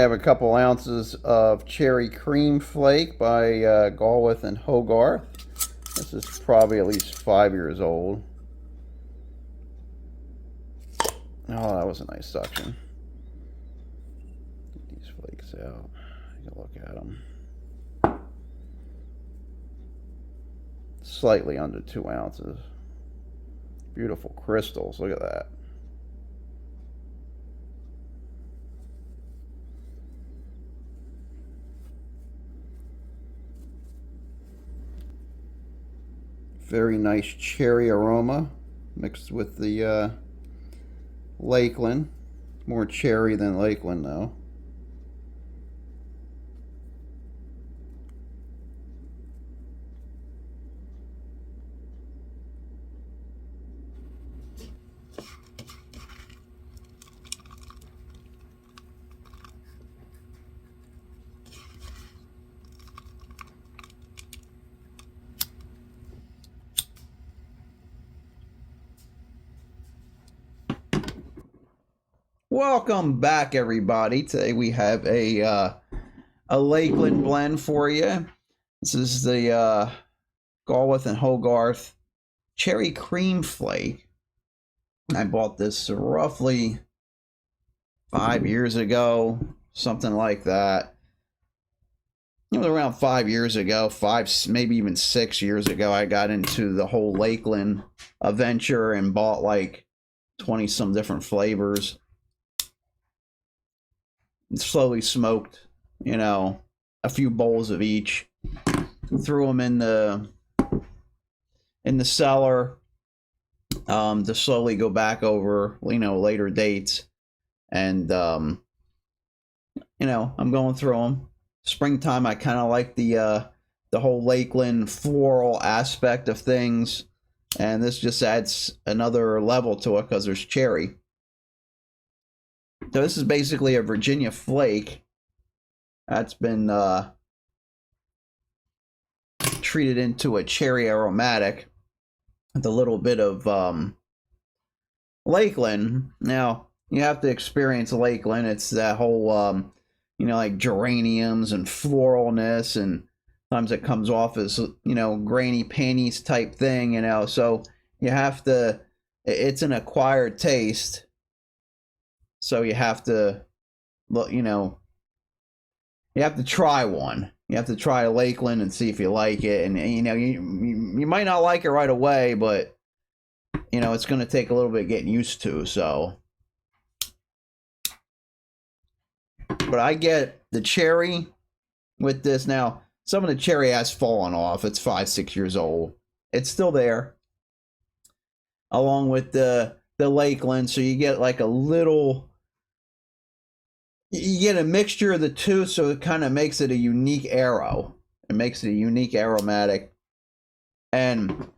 have a couple ounces of cherry cream flake by Gawith and Hoggarth. This is probably at least 5 years old. Oh, that was a nice suction. Get these flakes out. Take a look at them. Slightly under 2 ounces. Beautiful crystals. Look at that. Very nice cherry aroma mixed with the Lakeland. More cherry than Lakeland though. Welcome back, everybody. Today we have a Lakeland blend for you. This is the Gawith and Hoggarth Cherry Cream Flake. I bought this roughly 5 years ago, something like that. It was around 5 years ago, maybe even 6 years ago, I got into the whole Lakeland adventure and bought like 20 some different flavors. Slowly smoked, you know, a few bowls of each. Threw them in the cellar to slowly go back over, you know, later dates. And you know, I'm going through them. Springtime, I kind of like the whole Lakeland floral aspect of things, and this just adds another level to it because there's cherry. So this is basically a Virginia flake that's been treated into a cherry aromatic with a little bit of Lakeland. Now, you have to experience Lakeland. It's that whole, you know, like geraniums and floralness, and sometimes it comes off as, you know, grainy panties type thing, you know. So you have to, it's an acquired taste. So you have to, you know, you have to try one. You have to try a Lakeland and see if you like it. And you know, you might not like it right away, but, you know, it's going to take a little bit getting used to. So, but I get the cherry with this. Now, some of the cherry has fallen off. It's 5, 6 years old. It's still there, along with the Lakeland. So you get like a little, you get a mixture of the two, so it kind of makes it a unique arrow. It makes it a unique aromatic. And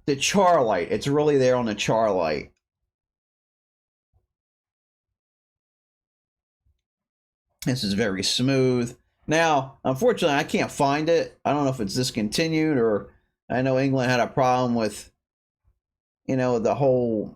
the char light, it's really there on the char light. This is very smooth. Now, unfortunately, I can't find it. I don't know if it's discontinued, or I know England had a problem with, you know, the whole,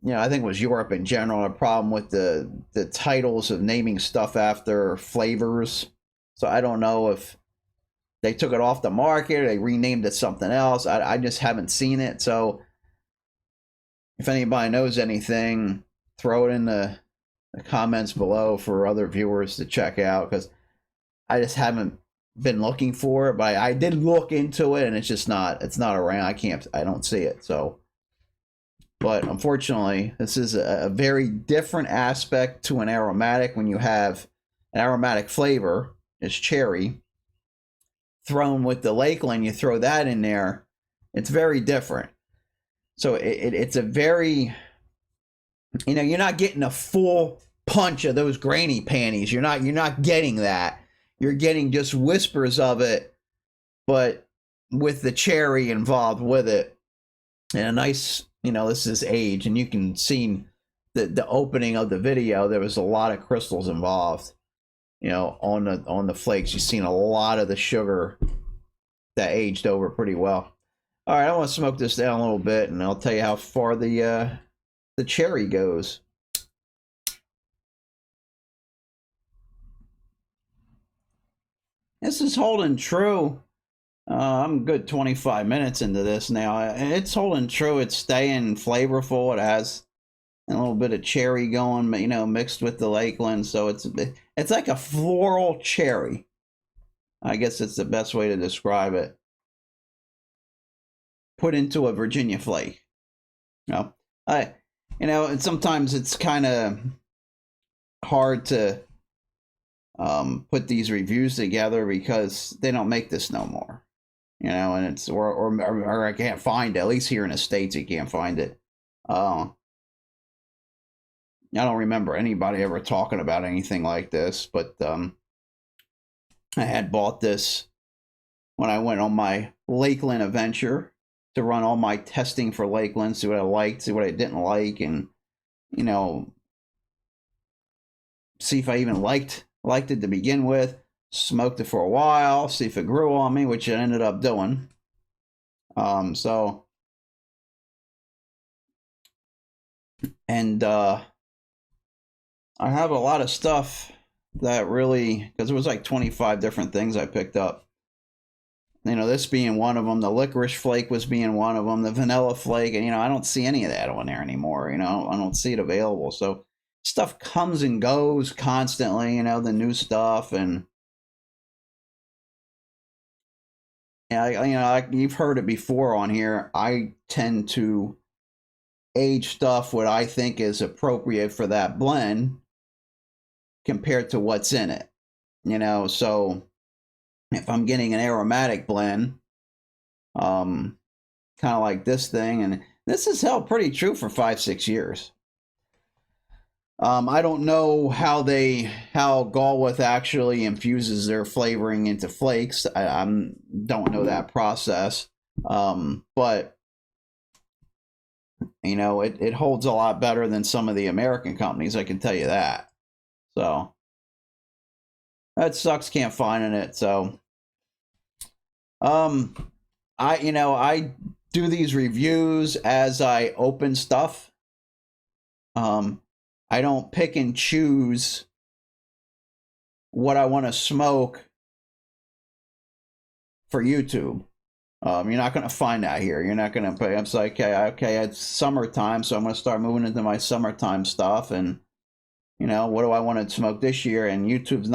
you know, I think it was Europe in general, a problem with the titles of naming stuff after flavors. So I don't know if they took it off the market or they renamed it something else. I just haven't seen it. So if anybody knows anything, throw it in the comments below for other viewers to check out, because I just haven't been looking for it. But I did look into it, and it's just not, it's not around. I don't see it. So, but unfortunately, this is a very different aspect to an aromatic. When you have an aromatic flavor, it's cherry, thrown with the Lakeland, you throw that in there, it's very different. So it's a very, you know, you're not getting a full punch of those grainy panties. You're not getting that. You're getting just whispers of it, but with the cherry involved with it, and a nice, you know, this is age, and you can see the opening of the video. There was a lot of crystals involved, you know, on the flakes. You've seen a lot of the sugar that aged over pretty well. All right, I want to smoke this down a little bit, and I'll tell you how far the cherry goes. This is holding true. I'm good 25 minutes into this now. It's holding true. It's staying flavorful. It has a little bit of cherry going, you know, mixed with the Lakeland. So it's like a floral cherry. I guess it's the best way to describe it. Put into a Virginia flake. And sometimes it's kind of hard to put these reviews together because they don't make this no more. And it's or I can't find it. At least here in the States, you can't find it. I don't remember anybody ever talking about anything like this, but I had bought this when I went on my Lakeland adventure to run all my testing for Lakeland, see what I liked, see what I didn't like, and see if I even liked it to begin with. Smoked it for a while, see if it grew on me, which it ended up doing. I have a lot of stuff that really, because it was like 25 different things I picked up. This being one of them, the licorice flake was being one of them, the vanilla flake, and I don't see any of that on there anymore. I don't see it available. So stuff comes and goes constantly, the new stuff, and you've heard it before on here. I tend to age stuff what I think is appropriate for that blend compared to what's in it. So if I'm getting an aromatic blend, kind of like this thing, and this has held pretty true for 5-6 years. I don't know how Gawith actually infuses their flavoring into flakes. I don't know that process, but it holds a lot better than some of the American companies. I can tell you that. So that sucks. Can't find it. So I do these reviews as I open stuff. I don't pick and choose what I want to smoke for YouTube. You're not going to find that here. You're not going to pay. I'm like, okay, it's summertime, so I'm going to start moving into my summertime stuff. And, what do I want to smoke this year? And YouTube's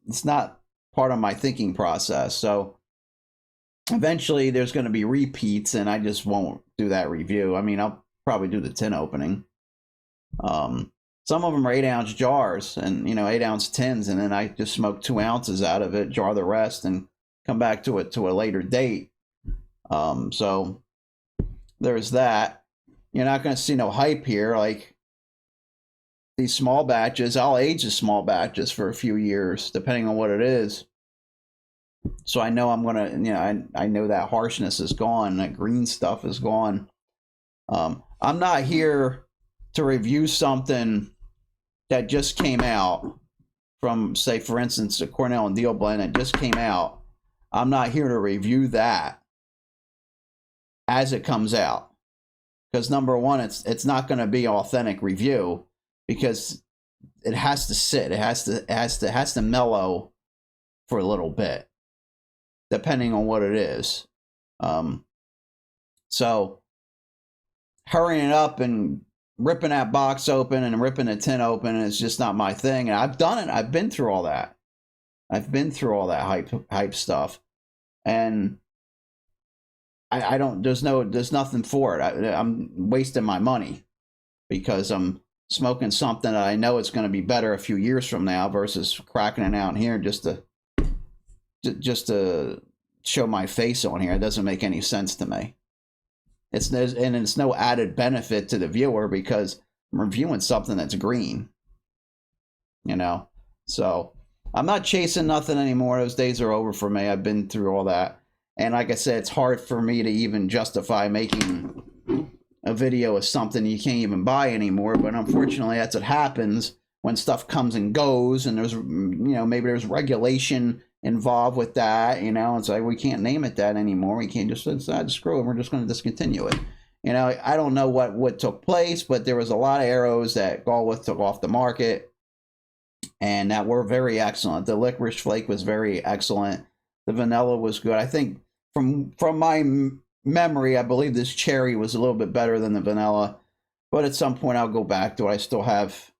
it's not part of my thinking process. So eventually there's going to be repeats, and I just won't do that review. I'll probably do the tin opening. Some of them are 8-ounce jars and 8-ounce tins, and then I just smoke 2 ounces out of it, jar the rest, and come back to it to a later date. So there's that. You're not going to see no hype here. Like these small batches, I'll age the small batches for a few years, depending on what it is. So I know I'm gonna, I know that harshness is gone, that green stuff is gone. I'm not here to review something that just came out from, say, for instance, the Cornell and Deal blend that just came out. I'm not here to review that as it comes out, because number one, it's not going to be authentic review, because it has to sit, it has to mellow for a little bit, depending on what it is. So hurrying it up and ripping that box open and ripping the tin open is just not my thing. And I've done it. I've been through all that. I've been through all that hype stuff, and I don't. There's nothing for it. I'm wasting my money because I'm smoking something that I know it's going to be better a few years from now versus cracking it out here just to show my face on here. It doesn't make any sense to me. It's no added benefit to the viewer because I'm reviewing something that's green. So I'm not chasing nothing anymore. Those days are over for me. I've been through all that. And like I said, it's hard for me to even justify making a video of something you can't even buy anymore. But unfortunately, that's what happens when stuff comes and goes, and there's, maybe there's regulation involved with that. It's like, we can't name it that anymore. We can't just decide to screw it. We're just going to discontinue it. I don't know what took place, but there was a lot of arrows that Gawith took off the market. and that were very excellent. The licorice flake was very excellent. The vanilla was good. I think from my memory, I believe this cherry was a little bit better than the vanilla, but at some point I'll go back to it. I still have,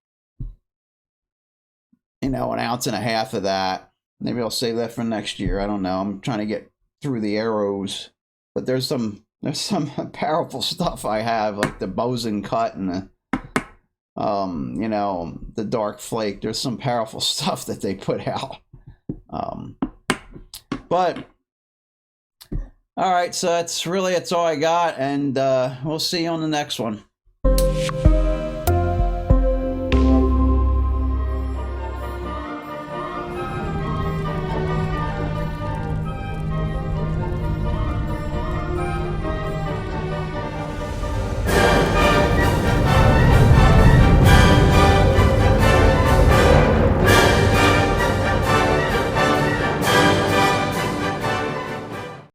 an ounce and a half of that. Maybe I'll save that for next year. I don't know. I'm trying to get through the arrows, but there's some powerful stuff I have, like the boson cut and the the dark flake. There's some powerful stuff that they put out. But all right, so that's all I got, and we'll see you on the next one.